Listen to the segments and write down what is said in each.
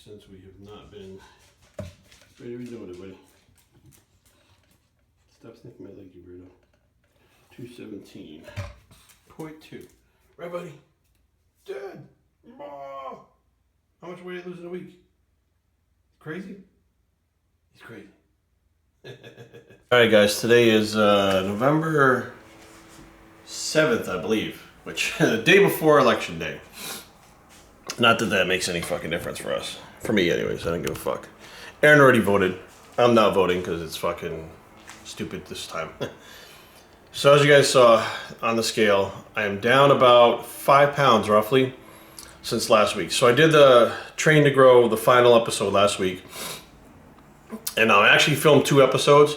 since we have not been. What are we doing, buddy? Stop sniffing my leg, you weirdo. 217.2. Right, buddy? Dad! Ma! How much weight did I lose in a week? Crazy? He's crazy. Alright guys, today is November 7th, I believe, which the day before election day. Not that that makes any fucking difference for us. For me anyways, I don't give a fuck. Aaron already voted. I'm not voting because it's fucking stupid this time. So as you guys saw on the scale, I am down about 5 pounds roughly since last week. So I did the Train to Grow, the final episode last week. And I actually filmed 2 episodes,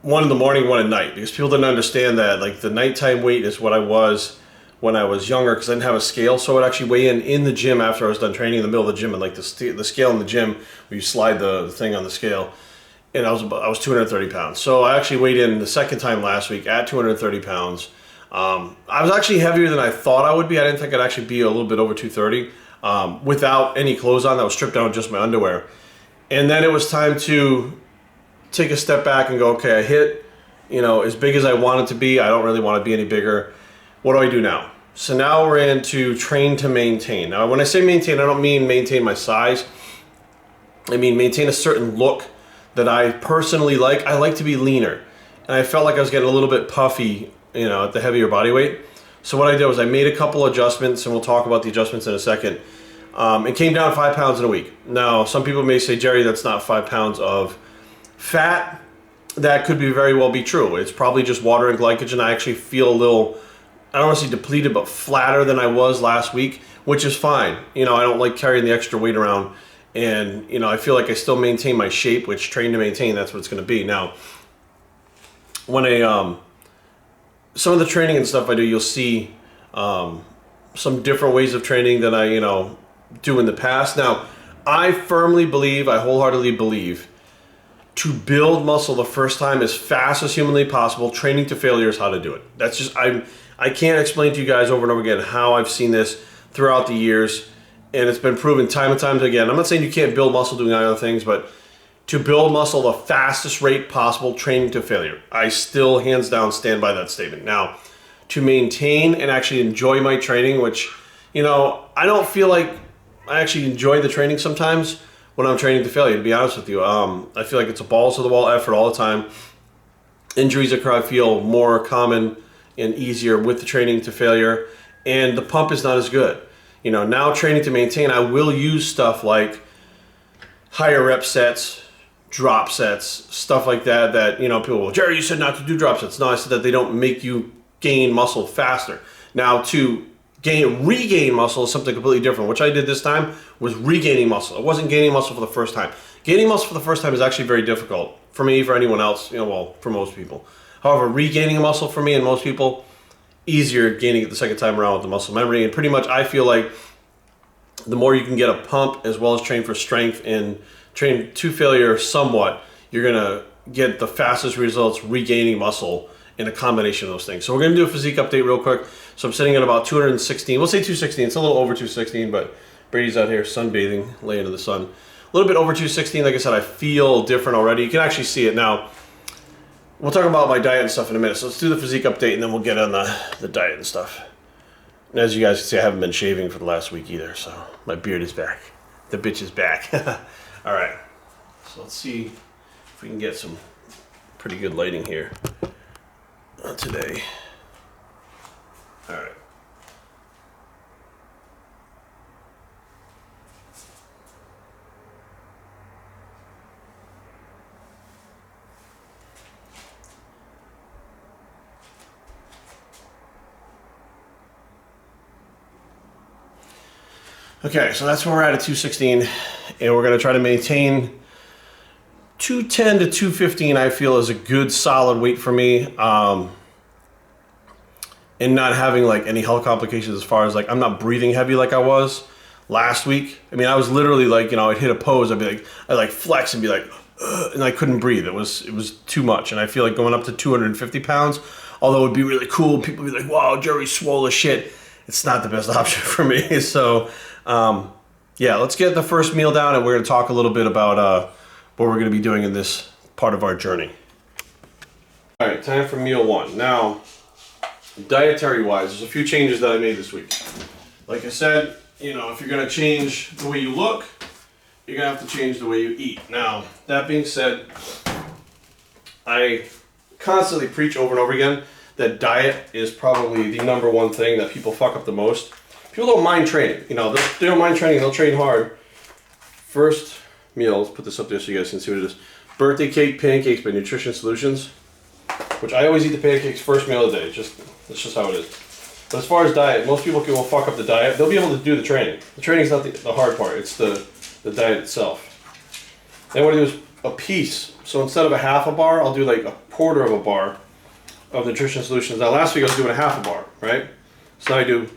one in the morning, one at night, because people didn't understand that like the nighttime weight is what I was when I was younger, because I didn't have a scale. So I would actually weigh in the gym after I was done training, in the middle of the gym, and like the scale in the gym where you slide the thing on the scale. And I was 230 pounds. So I actually weighed in the second time last week at 230 pounds. I was actually heavier than I thought I would be. I didn't think I'd actually be a little bit over 230 without any clothes on. I was stripped down with just my underwear. And then it was time to take a step back and go, okay, I hit, as big as I wanted to be. I don't really want to be any bigger. What do I do now? So now we're into train to maintain. Now, when I say maintain, I don't mean maintain my size. I mean maintain a certain look that I personally like. I like to be leaner. And I felt like I was getting a little bit puffy, at the heavier body weight. So what I did was I made a couple adjustments, and we'll talk about the adjustments in a second. It came down 5 pounds in a week. Now, some people may say, Jerry, that's not 5 pounds of fat. That could very well be true. It's probably just water and glycogen. I actually feel a little, I don't want to say depleted, but flatter than I was last week, which is fine. I don't like carrying the extra weight around. And, I feel like I still maintain my shape, which Train to Maintain, that's what it's going to be. Now, when some of the training and stuff I do, you'll see some different ways of training than I, do in the past. Now, I wholeheartedly believe to build muscle the first time as fast as humanly possible, training to failure is how to do it. That's just, I can't explain to you guys over and over again how I've seen this throughout the years. And it's been proven time and time again. I'm not saying you can't build muscle doing other things, but to build muscle the fastest rate possible, training to failure. I still, hands down, stand by that statement. Now, to maintain and actually enjoy my training, which, I don't feel like I actually enjoy the training sometimes when I'm training to failure, to be honest with you. I feel like it's a balls to the wall effort all the time. Injuries occur, I feel, more common and easier with the training to failure. And the pump is not as good. Now training to maintain, I will use stuff like higher rep sets, drop sets, stuff like that, people will, Jerry, you said not to do drop sets. No, I said that they don't make you gain muscle faster. Now to regain muscle is something completely different. Which I did this time was regaining muscle. It wasn't gaining muscle for the first time. Gaining muscle for the first time is actually very difficult for me, for anyone else, for most people. However, regaining muscle for me and most people, easier gaining it the second time around with the muscle memory. And pretty much I feel like the more you can get a pump as well as train for strength and train to failure somewhat, you're gonna get the fastest results regaining muscle in a combination of those things. So we're gonna do a physique update real quick. So I'm sitting at about 216, we'll say 216, it's a little over 216, but Brady's out here sunbathing, laying in the sun. A little bit over 216, like I said, I feel different already. You can actually see it now. We'll talk about my diet and stuff in a minute. So let's do the physique update and then we'll get on the diet and stuff. And as you guys can see, I haven't been shaving for the last week either, so my beard is back. The bitch is back. All right, so let's see if we can get some pretty good lighting here today. All right. Okay, so that's where we're at 216, and we're going to try to maintain 210 to 215. I feel is a good solid weight for me, and not having like any health complications as far as like I'm not breathing heavy like I was last week. I mean, I was literally like, I'd hit a pose, I'd like flex and be like, and I couldn't breathe. It was too much, and I feel like going up to 250 pounds, although it would be really cool, people would be like, wow, Jerry's swole as shit. It's not the best option for me, so. yeah, let's get the first meal down, and we're going to talk a little bit about what we're going to be doing in this part of our journey. All right, time for meal one. Now, dietary-wise, there's a few changes that I made this week. Like I said, you know, if you're going to change the way you look, you're going to have to change the way you eat. Now, that being said, I constantly preach over and over again that diet is probably the #1 thing that people fuck up the most. People don't mind training. You know, they don't mind training. They'll train hard. First meal, let's put this up there so you guys can see what it is. Birthday cake pancakes by Nutrition Solutions, which I always eat the pancakes first meal of the day. That's just how it is. But as far as diet, most people will fuck up the diet. They'll be able to do the training. The training's not the hard part. It's the diet itself. Then what I do is a piece. So instead of a half a bar, I'll do like a quarter of a bar of Nutrition Solutions. Now last week I was doing a half a bar, right? So now I do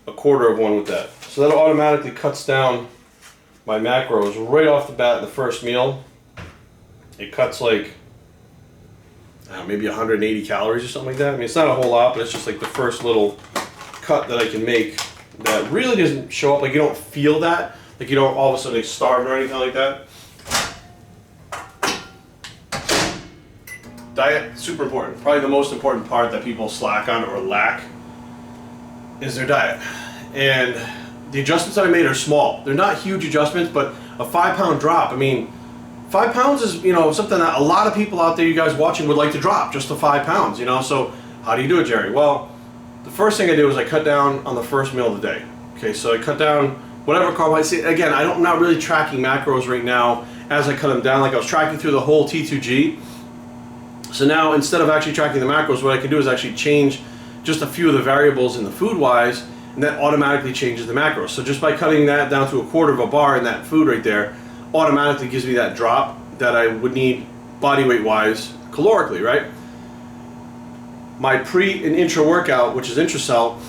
a quarter of one with that. So that automatically cuts down my macros right off the bat in the first meal. It cuts like, I don't know, maybe 180 calories or something like that. I mean, it's not a whole lot, but it's just like the first little cut that I can make that really doesn't show up. Like you don't feel that. Like you don't all of a sudden starve or anything like that. Diet, super important. Probably the most important part that people slack on or lack is their diet. And the adjustments that I made are small. They're not huge adjustments, but a 5-pound drop, I mean, 5 pounds is, you know, something that a lot of people out there, you guys watching, would like to drop, just to 5 pounds, you know. So how do you do it, Jerry? Well, the first thing I did was I cut down on the first meal of the day. Okay, so I cut down whatever carbohydrates. Again, I'm not really tracking macros right now as I cut them down. Like I was tracking through the whole T2G. So now instead of actually tracking the macros, what I can do is actually change just a few of the variables in the food-wise, and that automatically changes the macros. So just by cutting that down to a quarter of a bar in that food right there, automatically gives me that drop that I would need body weight wise calorically, right? My pre and intra workout, which is intracell,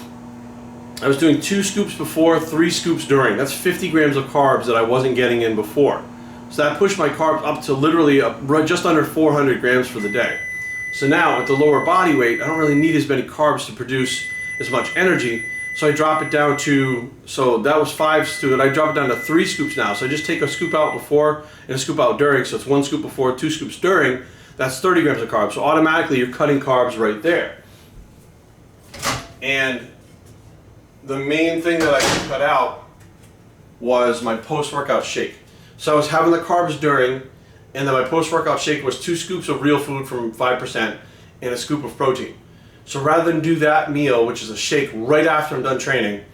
I was doing 2 scoops before, 3 scoops during. That's 50 grams of carbs that I wasn't getting in before. So that pushed my carbs up to literally just under 400 grams for the day. So now at the lower body weight, I don't really need as many carbs to produce as much energy. So I drop it down to, so that was 5 scoops, I drop it down to 3 scoops now. So I just take a scoop out before and a scoop out during. So it's 1 scoop before, 2 scoops during. That's 30 grams of carbs. So automatically you're cutting carbs right there. And the main thing that I cut out was my post-workout shake. So I was having the carbs during, and then my post-workout shake was 2 scoops of real food from 5% and a scoop of protein. So rather than do that meal, which is a shake right after I'm done training,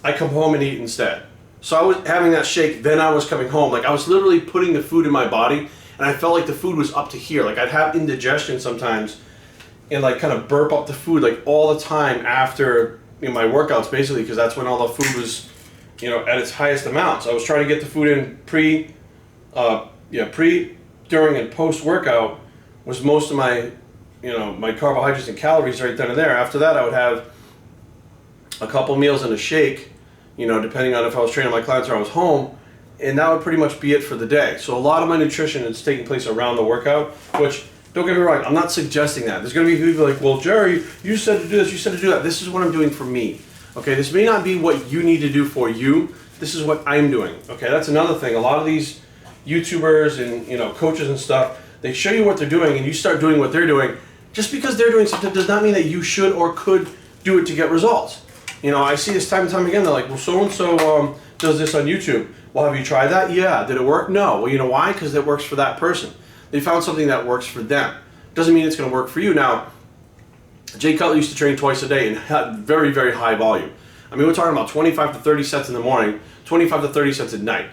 I come home and eat instead. So I was having that shake, then I was coming home. Like I was literally putting the food in my body, and I felt like the food was up to here. Like I'd have indigestion sometimes and like kind of burp up the food like all the time after, you know, my workouts basically, because that's when all the food was, you know, at its highest amount. So I was trying to get the food in pre, during, and post-workout was most of my, you know, my carbohydrates and calories right then and there. After that, I would have a couple meals and a shake, you know, depending on if I was training my clients or I was home, and that would pretty much be it for the day. So a lot of my nutrition is taking place around the workout, which, don't get me wrong, I'm not suggesting that. There's going to be people like, well, Jerry, you said to do this, you said to do that. This is what I'm doing for me. Okay, this may not be what you need to do for you. This is what I'm doing. Okay, that's another thing. A lot of these YouTubers and, you know, coaches and stuff, they show you what they're doing and you start doing what they're doing. Just because they're doing something does not mean that you should or could do it to get results. You know, I see this time and time again. They're like, well, so-and-so does this on YouTube. Well, have you tried that? Yeah. Did it work? No. Well, you know why? Because it works for that person. They found something that works for them. Doesn't mean it's going to work for you. Now, Jay Cutler used to train twice a day and had very, very high volume. I mean, we're talking about 25 to 30 sets in the morning, 25 to 30 sets at night.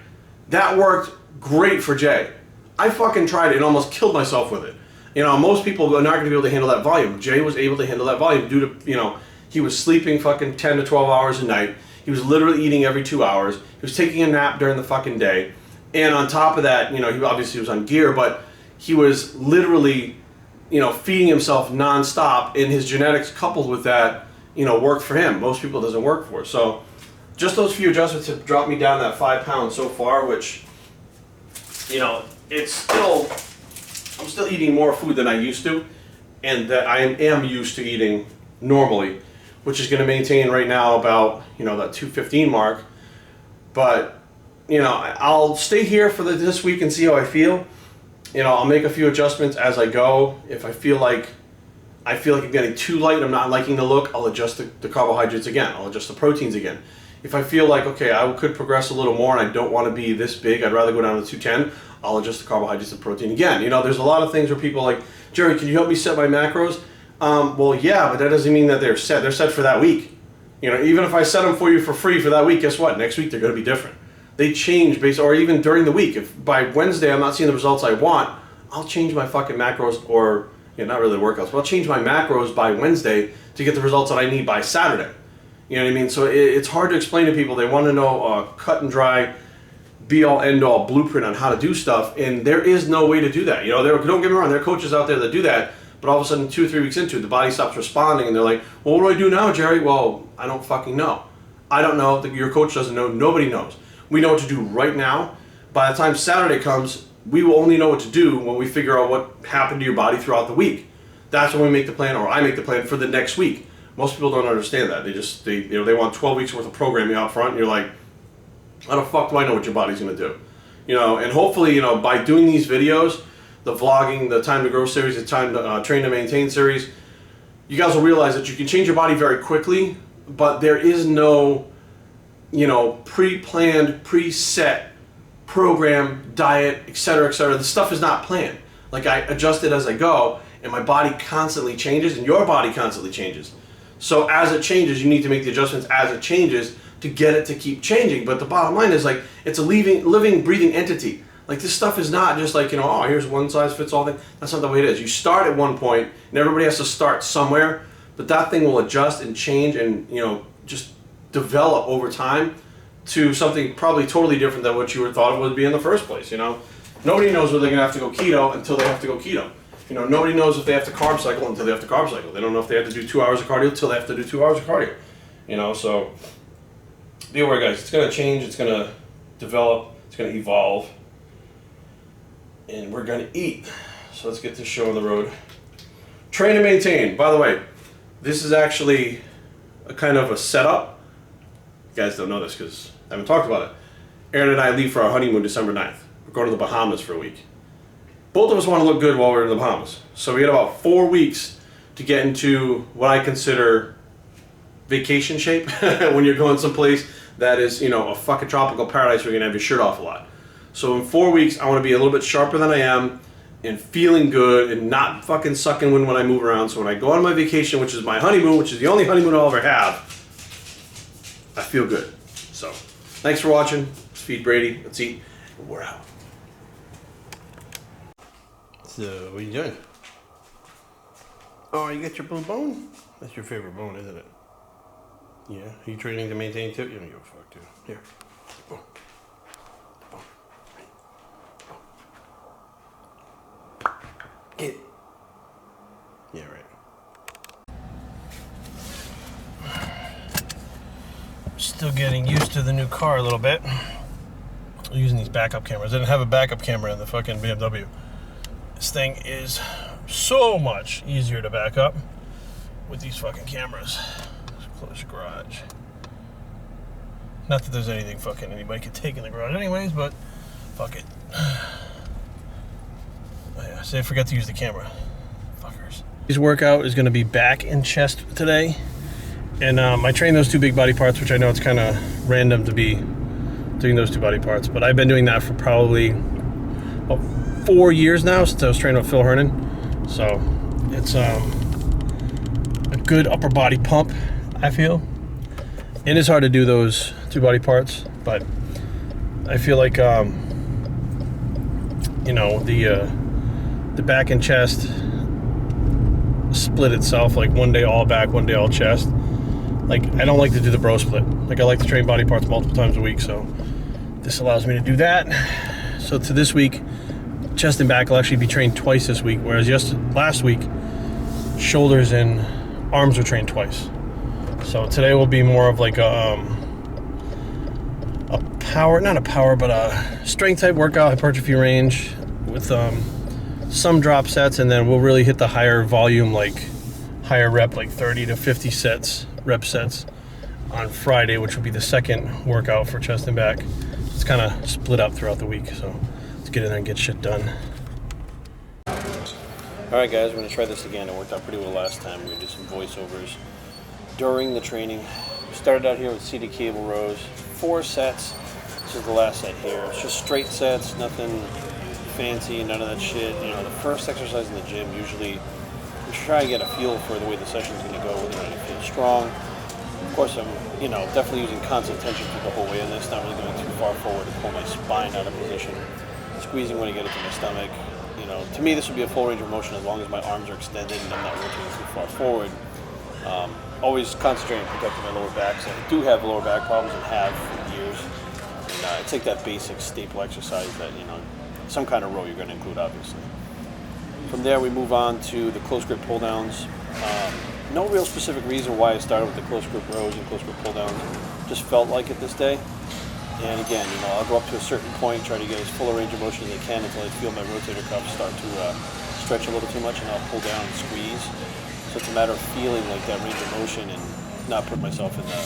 That worked great for Jay. I fucking tried it and almost killed myself with it. You know, most people are not going to be able to handle that volume. Jay was able to handle that volume due to, you know, he was sleeping fucking 10 to 12 hours a night. He was literally eating every 2 hours. He was taking a nap during the fucking day. And on top of that, you know, he obviously was on gear, but he was literally, you know, feeding himself nonstop, and his genetics coupled with that, you know, worked for him. Most people it doesn't work for. So just those few adjustments have dropped me down that 5 pounds so far, which, you know, it's still, I'm still eating more food than I used to, and that I am used to eating normally, which is going to maintain right now about, you know, that 215 mark. But you know, I'll stay here for this week and see how I feel. You know, I'll make a few adjustments as I go. If I feel like I'm getting too light, I'm not liking the look, I'll adjust the carbohydrates again. I'll adjust the proteins again. If I feel like, okay, I could progress a little more and I don't want to be this big, I'd rather go down to 210, I'll adjust the carbohydrates and protein again. You know, there's a lot of things where people are like, Jerry, can you help me set my macros? Well, yeah, but that doesn't mean that they're set. They're set for that week. You know, even if I set them for you for free for that week, guess what? Next week they're going to be different. They change based, or even during the week. If by Wednesday I'm not seeing the results I want, I'll change my fucking macros, or, you know, not really workouts, but I'll change my macros by Wednesday to get the results that I need by Saturday. You know what I mean? So it's hard to explain to people. They want to know a cut and dry, be-all, end-all blueprint on how to do stuff, and there is no way to do that. You know, don't get me wrong, there are coaches out there that do that, but all of a sudden 2 or 3 weeks into it, the body stops responding, and they're like, well, what do I do now, Jerry? Well, I don't fucking know. I don't know. Your coach doesn't know. Nobody knows. We know what to do right now. By the time Saturday comes, we will only know what to do when we figure out what happened to your body throughout the week. That's when we make the plan, or I make the plan for the next week. Most people don't understand that. They want 12 weeks worth of programming out front, and you're like, how the fuck do I know what your body's gonna do? You know, and hopefully, you know, by doing these videos, the vlogging, the Time to Grow series, the Time to Train to Maintain series, you guys will realize that you can change your body very quickly, but there is no, you know, pre-planned, preset program, diet, etc., etc. The stuff is not planned. Like, I adjust it as I go, and my body constantly changes, and your body constantly changes. So as it changes, you need to make the adjustments as it changes to get it to keep changing. But the bottom line is, like, it's a living, breathing entity. Like, this stuff is not just like, you know, oh, here's one size fits all thing. That's not the way it is. You start at one point, and everybody has to start somewhere, but that thing will adjust and change and, you know, just develop over time to something probably totally different than what you thought it would be in the first place, you know? Nobody knows whether they're going to have to go keto until they have to go keto. You know, nobody knows if they have to carb cycle until they have to carb cycle. They don't know if they have to do 2 hours of cardio until they have to do 2 hours of cardio. You know, so be aware, guys. It's going to change. It's going to develop. It's going to evolve. And we're going to eat. So let's get this show on the road. Train and maintain. By the way, this is actually a kind of a setup. You guys don't know this because I haven't talked about it. Aaron and I leave for our honeymoon December 9th. We're going to the Bahamas for a week. Both of us want to look good while we're in the Bahamas. So we had about 4 weeks to get into what I consider vacation shape when you're going someplace that is, you know, a fucking tropical paradise where you're going to have your shirt off a lot. So in 4 weeks, I want to be a little bit sharper than I am and feeling good and not fucking sucking wind when I move around. So when I go on my vacation, which is my honeymoon, which is the only honeymoon I'll ever have, I feel good. So thanks for watching. Let's feed Brady. Let's eat. We're out. So, what are you doing? Oh, you got your blue bone? That's your favorite bone, isn't it? Yeah. Are you training to maintain too? You don't give a fuck, dude. Here. Bone. Bone. Bone. Get it. Yeah, right. Still getting used to the new car a little bit. I'm using these backup cameras. I didn't have a backup camera in the fucking BMW. This thing is so much easier to back up with these fucking cameras. Let's close your garage. Not that there's anything fucking anybody could take in the garage anyways, but fuck it. Oh yeah, so I forgot to use the camera. Fuckers. His workout is going to be back and chest today. And I trained those 2 big body parts, which I know it's kind of random to be doing those 2 body parts, but I've been doing that for probably 4 years now since I was training with Phil Hernan. So it's a good upper body pump, I feel. It is hard to do those 2 body parts, but I feel like you know, the back and chest split itself, like one day all back, one day all chest. Like, I don't like to do the bro split. Like, I like to train body parts multiple times a week, so this allows me to do that. So to this week, chest and back will actually be trained twice this week, whereas just last week, shoulders and arms were trained twice. So today will be more of like a power, not a power, but a strength type workout, hypertrophy range with some drop sets, and then we'll really hit the higher volume, like higher rep, like 30 to 50 rep sets on Friday, which will be the second workout for chest and back. it's kind of split up throughout the week, so let's get in there and get shit done. Alright guys, we're going to try this again. It worked out pretty well last time. We did some voiceovers during the training. We started out here with seated cable rows, 4 sets. This is the last set here. It's just straight sets, nothing fancy, none of that shit. You know, the first exercise in the gym, usually we try to get a feel for the way the session's going to go, whether or not I feel strong. Of course, I'm, definitely using constant tension through the whole way in this, not really going too far forward to pull my spine out of position, squeezing when I get it to my stomach. To me, this would be a full range of motion as long as my arms are extended and I'm not rotating too far forward. Always concentrating on protecting my lower back. So I do have lower back problems and have for years. And it's like that basic staple exercise that, some kind of row you're going to include, obviously. From there, we move on to the close grip pull downs. No real specific reason why I started with the close grip rows and close grip pull downs. Just felt like it this day. And again, I'll go up to a certain point, try to get as full a range of motion as I can until I feel my rotator cuffs start to stretch a little too much, and I'll pull down and squeeze. So it's a matter of feeling like that range of motion and not put myself in the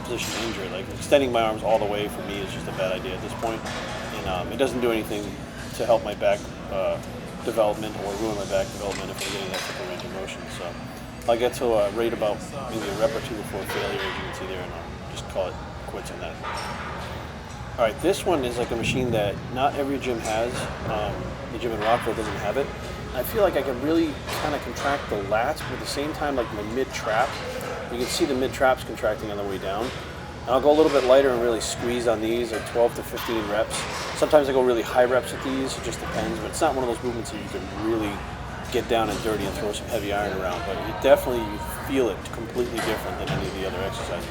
position of injury. Like extending my arms all the way for me is just a bad idea at this point. And it doesn't do anything to help my back development or ruin my back development if I'm getting that type of range of motion. So I'll get to a rate about maybe a rep or two before failure, as you can see there, and I'll just call it quits on that. Alright, this one is like a machine that not every gym has. The gym in Rockville doesn't have it. I feel like I can really kind of contract the lats, but at the same time, like my mid-trap. You can see the mid-traps contracting on the way down. And I'll go a little bit lighter and really squeeze on these, like 12 to 15 reps. Sometimes I go really high reps with these, it just depends, but it's not one of those movements that you can really get down and dirty and throw some heavy iron around, but you feel it completely different than any of the other exercises.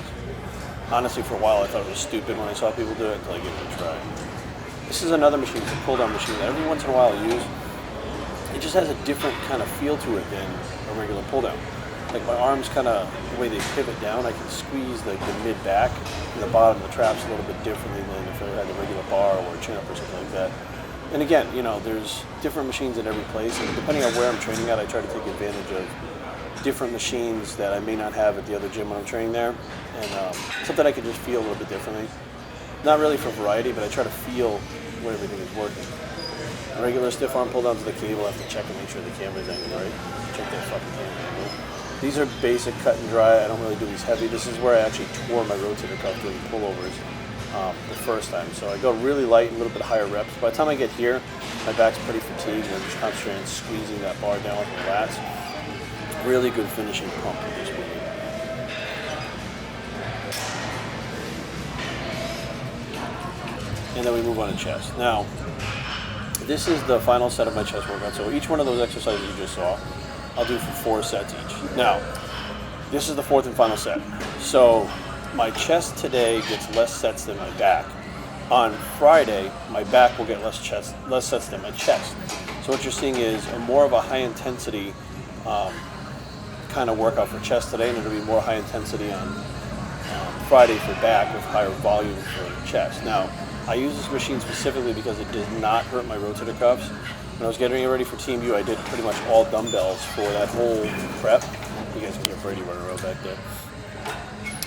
Honestly, for a while I thought it was stupid when I saw people do it until I gave it a try. This is another machine, it's a pull-down machine that every once in a while I use. It just has a different kind of feel to it than a regular pull-down. Like my arms kind of, the way they pivot down, I can squeeze the mid-back and the bottom of the traps a little bit differently than if I had a regular bar or a chin-up or something like that. And again, there's different machines at every place, and depending on where I'm training at, I try to take advantage of different machines that I may not have at the other gym when I'm training there, and something I can just feel a little bit differently. Not really for variety, but I try to feel where everything is working. A regular stiff arm pull down to the cable, I have to check and make sure the camera's angled right. Check that fucking camera angle. These are basic cut and dry. I don't really do these heavy. This is where I actually tore my rotator cuff doing pullovers the first time. So I go really light, a little bit higher reps. By the time I get here, my back's pretty fatigued, and I'm just concentrating on squeezing that bar down with my lats. Really good finishing pump with this movement. And then we move on to chest. Now, this is the final set of my chest workout. So each one of those exercises you just saw, I'll do for 4 sets each. Now, this is the 4th and final set. So my chest today gets less sets than my back. On Friday, my back will get less sets than my chest. So what you're seeing is more of a high intensity kind of workout for chest today, and it'll be more high intensity on Friday for back with higher volume for chest. Now, I use this machine specifically because it did not hurt my rotator cuffs. When I was getting ready for Team U, I did pretty much all dumbbells for that whole prep. You guys can hear Brady running around back there.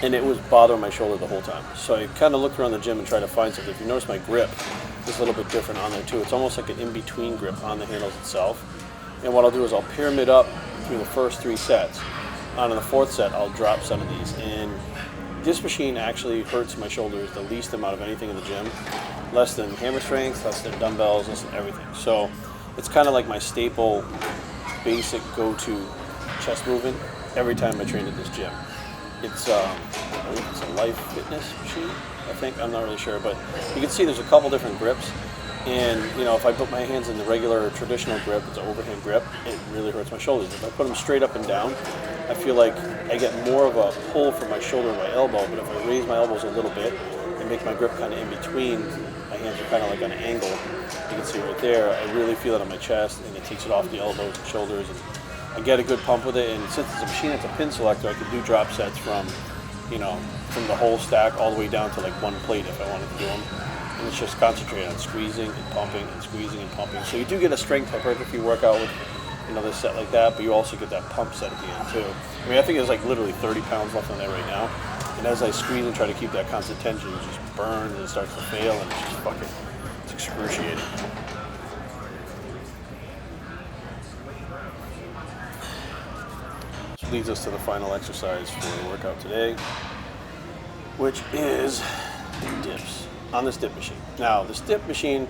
And it was bothering my shoulder the whole time. So I kind of looked around the gym and tried to find something. If you notice, my grip is a little bit different on there too. It's almost like an in-between grip on the handles itself. And what I'll do is I'll pyramid up through the first 3 sets. On the 4th set, I'll drop some of these. And this machine actually hurts my shoulders the least amount of anything in the gym. Less than hammer strength, less than dumbbells, less than everything. So it's kind of like my staple, basic go-to chest movement every time I train at this gym. It's I believe it's a Life Fitness machine, I think. I'm not really sure, but you can see there's a couple different grips. And if I put my hands in the regular traditional grip, it's an overhand grip, it really hurts my shoulders. If I put them straight up and down, I feel like I get more of a pull from my shoulder and my elbow, but if I raise my elbows a little bit and make my grip kind of in between, my hands are kind of like on an angle. You can see right there, I really feel it on my chest, and it takes it off the elbows and shoulders, and I get a good pump with it. And since it's a machine that's a pin selector, I can do drop sets from the whole stack all the way down to like 1 plate if I wanted to do them. And it's just concentrated on squeezing and pumping and squeezing and pumping. So you do get a strength hypertrophy workout with this set like that, but you also get that pump set at the end too. I mean, I think there's like literally 30 pounds left on there right now. And as I squeeze and try to keep that constant tension, it just burns and it starts to fail, and it's just fucking, it's excruciating. Which leads us to the final exercise for the workout today, which is dips on this dip machine. Now, this dip machine,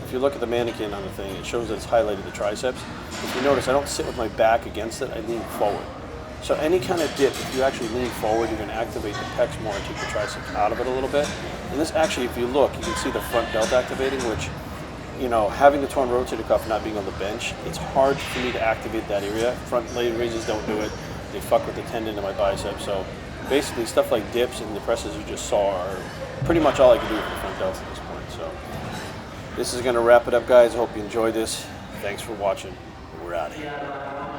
if you look at the mannequin on the thing, it shows that it's highlighted the triceps. If you notice, I don't sit with my back against it, I lean forward. So any kind of dip, if you actually lean forward, you're going to activate the pecs more and take the triceps out of it a little bit. And this actually, if you look, you can see the front delt activating, which, you know, having the torn rotator cuff not being on the bench, it's hard for me to activate that area. Front leg raises don't do it. They fuck with the tendon in my bicep. So basically stuff like dips and the presses you just saw are pretty much all I can do with the front delts at this point. So this is going to wrap it up, guys. I hope you enjoyed this. Thanks for watching. We're out of here.